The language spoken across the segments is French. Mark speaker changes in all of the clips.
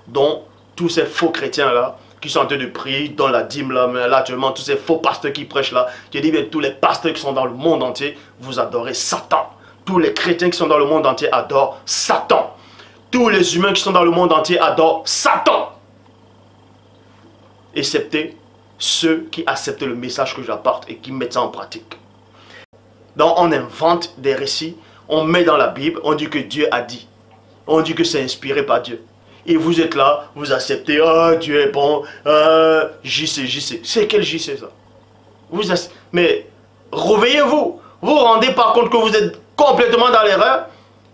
Speaker 1: dont tous ces faux chrétiens-là, qui sont en train de prier dans la dîme, là, mais là actuellement, tous ces faux pasteurs qui prêchent là, je dis bien, tous les pasteurs qui sont dans le monde entier, vous adorez Satan. Tous les chrétiens qui sont dans le monde entier adorent Satan. Tous les humains qui sont dans le monde entier adorent Satan. Excepté ceux qui acceptent le message que j'apporte et qui mettent ça en pratique. Donc on invente des récits, on met dans la Bible, on dit que Dieu a dit. On dit que c'est inspiré par Dieu. Et vous êtes là, vous acceptez, oh Dieu est bon, JC. C'est quel JC ça? Mais réveillez-vous. Vous vous rendez pas compte que vous êtes complètement dans l'erreur?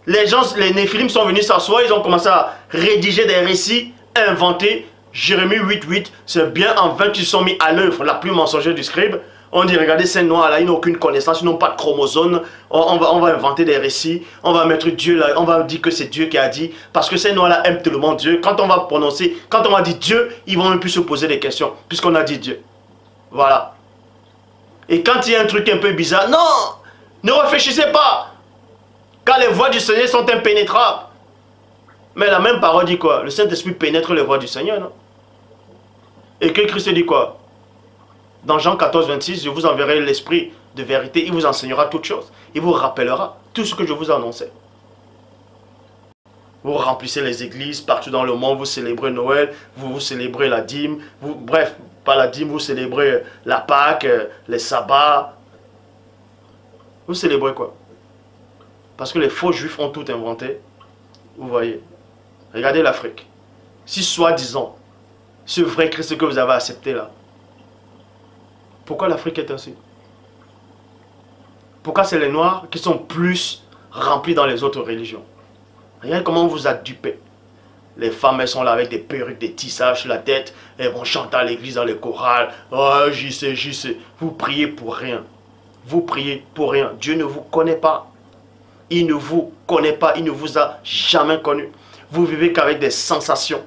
Speaker 1: Les gens, les néphilim sont venus s'asseoir, ils ont commencé à rédiger des récits inventés. Jérémie 8:8, c'est bien en vain qu'ils sont mis à l'œuvre, la plume mensongère du scribe. On dit, regardez, ces noirs là, ils n'ont aucune connaissance, ils n'ont pas de chromosomes. On va inventer des récits, on va mettre Dieu là, on va dire que c'est Dieu qui a dit. Parce que ces noirs là aiment tellement Dieu. Quand on va prononcer, quand on va dire Dieu, ils vont même plus se poser des questions, puisqu'on a dit Dieu. Voilà. Et quand il y a un truc un peu bizarre, non, ne réfléchissez pas. Car les voies du Seigneur sont impénétrables. Mais la même parole dit quoi? Le Saint-Esprit pénètre les voies du Seigneur, non? Et que Christ dit quoi? Dans Jean 14:26, je vous enverrai l'Esprit de vérité, il vous enseignera toutes choses. Il vous rappellera tout ce que je vous ai annoncé. Vous remplissez les églises partout dans le monde, vous célébrez Noël, vous célébrez la dîme, bref, pas la dîme, vous célébrez la Pâque, les sabbats. Vous célébrez quoi? Parce que les faux juifs ont tout inventé. Vous voyez. Regardez l'Afrique. Si soi-disant, ce vrai Christ que vous avez accepté là, pourquoi l'Afrique est ainsi? Pourquoi c'est les Noirs qui sont plus remplis dans les autres religions? Regardez comment on vous a dupé. Les femmes, elles sont là avec des perruques, des tissages sur la tête. Elles vont chanter à l'église dans les chorales. Oh, j'y sais. Vous priez pour rien. Vous priez pour rien. Dieu ne vous connaît pas. Il ne vous connaît pas. Il ne vous a jamais connu. Vous vivez qu'avec des sensations.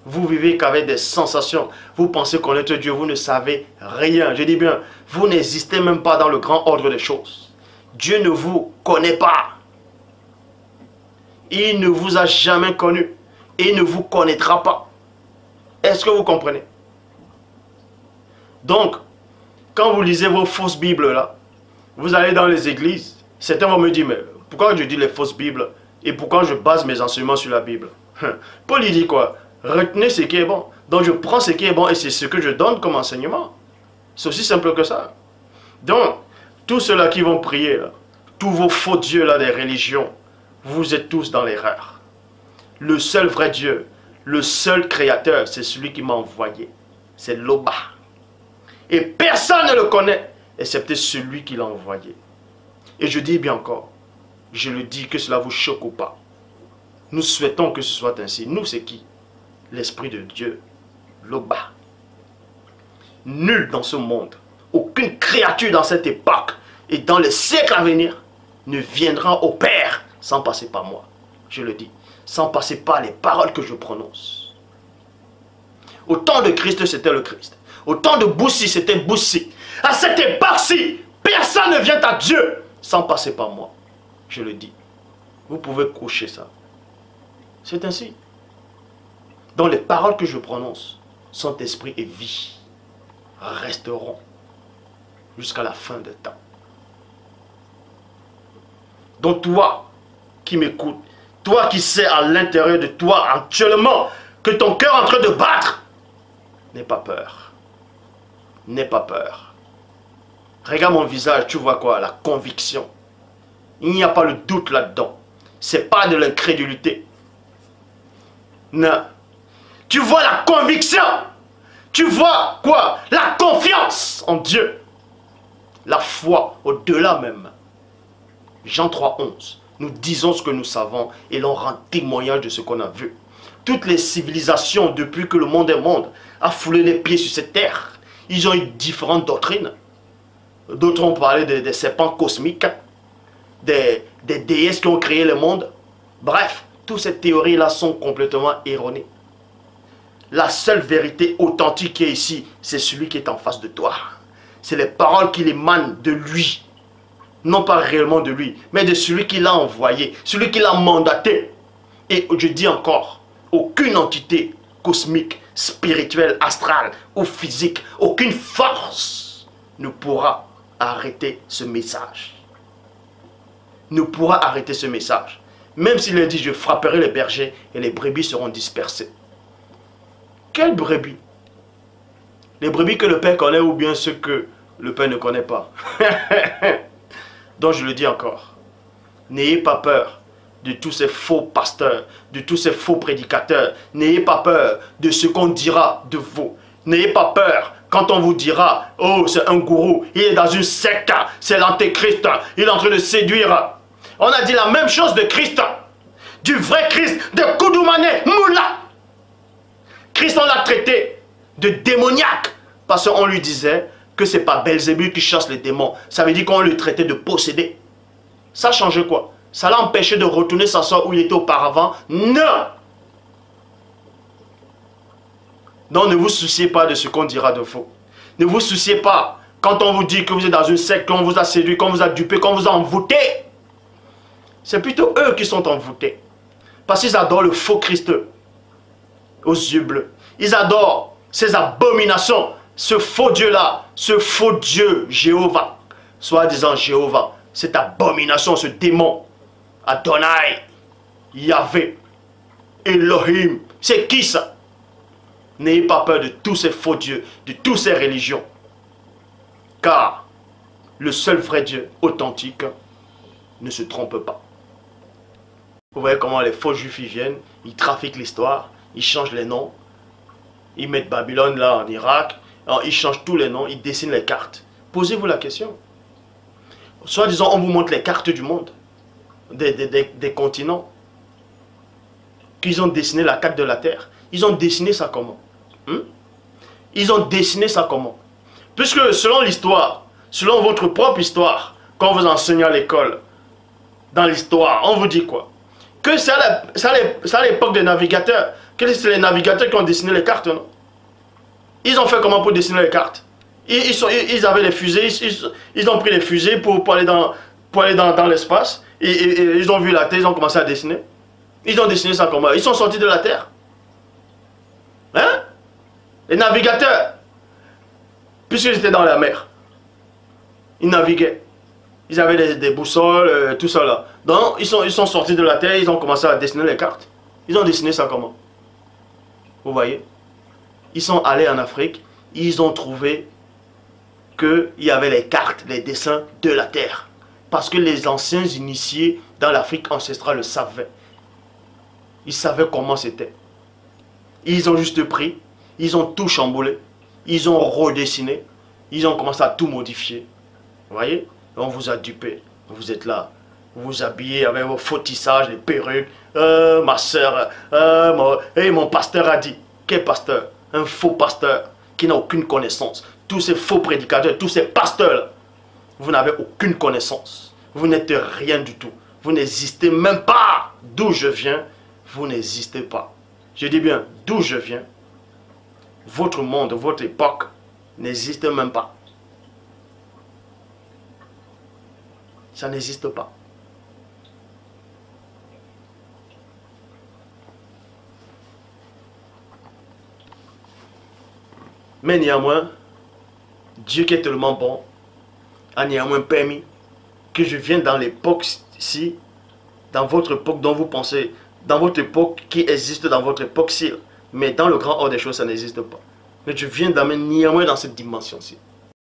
Speaker 1: Vous vivez qu'avec des sensations. Vous pensez connaître Dieu, vous ne savez rien. Je dis bien, vous n'existez même pas dans le grand ordre des choses. Dieu ne vous connaît pas. Il ne vous a jamais connu. Et il ne vous connaîtra pas. Est-ce que vous comprenez? Donc, quand vous lisez vos fausses Bibles là, vous allez dans les églises. Certains vont me dire, mais pourquoi je dis les fausses Bibles? Et pourquoi je base mes enseignements sur la Bible? Paul il dit quoi? Retenez ce qui est bon. Donc je prends ce qui est bon et c'est ce que je donne comme enseignement. C'est aussi simple que ça. Donc, tous ceux-là qui vont prier, là, tous vos faux dieux là des religions, vous êtes tous dans l'erreur. Le seul vrai Dieu, le seul créateur, c'est celui qui m'a envoyé. C'est Loba. Et personne ne le connaît, excepté celui qui l'a envoyé. Et je dis bien encore, je le dis que cela vous choque ou pas. Nous souhaitons que ce soit ainsi. Nous, c'est qui? L'Esprit de Dieu, Loba. Nul dans ce monde, aucune créature dans cette époque et dans les siècles à venir ne viendra au Père sans passer par moi. Je le dis, sans passer par les paroles que je prononce. Au temps de Christ, c'était le Christ. Au temps de Boussi, c'était Boussi. À cette époque-ci, personne ne vient à Dieu sans passer par moi. Je le dis. Vous pouvez coucher ça. C'est ainsi. Donc les paroles que je prononce sont esprit et vie. Resteront jusqu'à la fin des temps. Donc toi qui m'écoutes, toi qui sais à l'intérieur de toi actuellement que ton cœur est en train de battre, n'aie pas peur. N'aie pas peur. Regarde mon visage, tu vois quoi? La conviction. Il n'y a pas le doute là-dedans. C'est pas de l'incrédulité. Non. Tu vois la conviction. Tu vois quoi? La confiance en Dieu. La foi au-delà même. Jean 3:11. Nous disons ce que nous savons et l'on rend témoignage de ce qu'on a vu. Toutes les civilisations, depuis que le monde est monde, a foulé les pieds sur cette terre. Ils ont eu différentes doctrines. D'autres ont parlé des serpents cosmiques, des déesses qui ont créé le monde. Bref, toutes ces théories-là sont complètement erronées. La seule vérité authentique qui est ici, c'est celui qui est en face de toi. C'est les paroles qui émanent de lui. Non pas réellement de lui, mais de celui qui l'a envoyé, celui qui l'a mandaté. Et je dis encore, aucune entité cosmique, spirituelle, astrale ou physique, aucune force ne pourra arrêter ce message. Ne pourra arrêter ce message. Même s'il est dit, je frapperai les bergers et les brebis seront dispersées. Quelles brebis? Les brebis que le Père connaît ou bien ceux que le Père ne connaît pas? Donc je le dis encore, n'ayez pas peur de tous ces faux pasteurs, de tous ces faux prédicateurs. N'ayez pas peur de ce qu'on dira de vous. N'ayez pas peur quand on vous dira, oh c'est un gourou, il est dans une secte, c'est l'antéchrist, il est en train de séduire. On a dit la même chose de Christ, du vrai Christ, de Koudoumane Moula. Christ, on l'a traité de démoniaque parce qu'on lui disait que c'est pas Belzébul qui chasse les démons. Ça veut dire qu'on le traitait de possédé. Ça changeait quoi? Ça l'a empêché de retourner s'asseoir où il était auparavant? Non! Donc ne vous souciez pas de ce qu'on dira de vous. Ne vous souciez pas quand on vous dit que vous êtes dans une secte, qu'on vous a séduit, qu'on vous a dupé, qu'on vous a envoûté. C'est plutôt eux qui sont envoûtés. Parce qu'ils adorent le faux Christ aux yeux bleus. Ils adorent ces abominations, ce faux Dieu-là, ce faux Dieu Jéhovah, soi-disant Jéhovah, cette abomination, ce démon, Adonai, Yahvé, Elohim, c'est qui ça? N'ayez pas peur de tous ces faux dieux, de toutes ces religions, car le seul vrai Dieu authentique ne se trompe pas. Vous voyez comment les faux juifs ils viennent, ils trafiquent l'histoire, ils changent les noms, ils mettent Babylone là en Irak, alors ils changent tous les noms, ils dessinent les cartes. Posez-vous la question. Soit disant on vous montre les cartes du monde, des continents, qu'ils ont dessiné la carte de la terre. Ils ont dessiné ça comment? Ils ont dessiné ça comment? Puisque selon l'histoire, selon votre propre histoire, quand on vous enseigne à l'école, dans l'histoire, on vous dit quoi? Que c'est à l'époque des navigateurs, que c'est les navigateurs qui ont dessiné les cartes, non? Ils ont fait comment pour dessiner les cartes? Ils avaient les fusées, ils ont pris les fusées pour aller dans l'espace, et ils ont vu la Terre, ils ont commencé à dessiner. Ils ont dessiné ça comment? Ils sont sortis de la Terre. Hein? Les navigateurs, puisqu'ils étaient dans la mer, ils naviguaient. Ils avaient des boussoles, tout ça là. Donc, ils sont sortis de la Terre, ils ont commencé à dessiner les cartes. Ils ont dessiné ça comment? Vous voyez? Ils sont allés en Afrique, ils ont trouvé qu'il y avait les cartes, les dessins de la Terre. Parce que les anciens initiés dans l'Afrique ancestrale le savaient. Ils savaient comment c'était. Ils ont juste pris, ils ont tout chamboulé, ils ont redessiné, ils ont commencé à tout modifier. Vous voyez? On vous a dupé. Vous êtes là, vous vous habillez avec vos faux tissages, les perruques. Ma soeur, mon pasteur a dit. Quel pasteur? Un faux pasteur qui n'a aucune connaissance. Tous ces faux prédicateurs, tous ces pasteurs, vous n'avez aucune connaissance. Vous n'êtes rien du tout. Vous n'existez même pas. D'où je viens, vous n'existez pas. Je dis bien, d'où je viens, votre monde, votre époque n'existe même pas. Ça n'existe pas. Mais néanmoins, Dieu qui est tellement bon, a néanmoins permis que je vienne dans l'époque-ci, dans votre époque dont vous pensez, dans votre époque qui existe dans votre époque-ci, mais dans le grand ordre des choses, ça n'existe pas. Mais je viens d'amener néanmoins dans cette dimension-ci.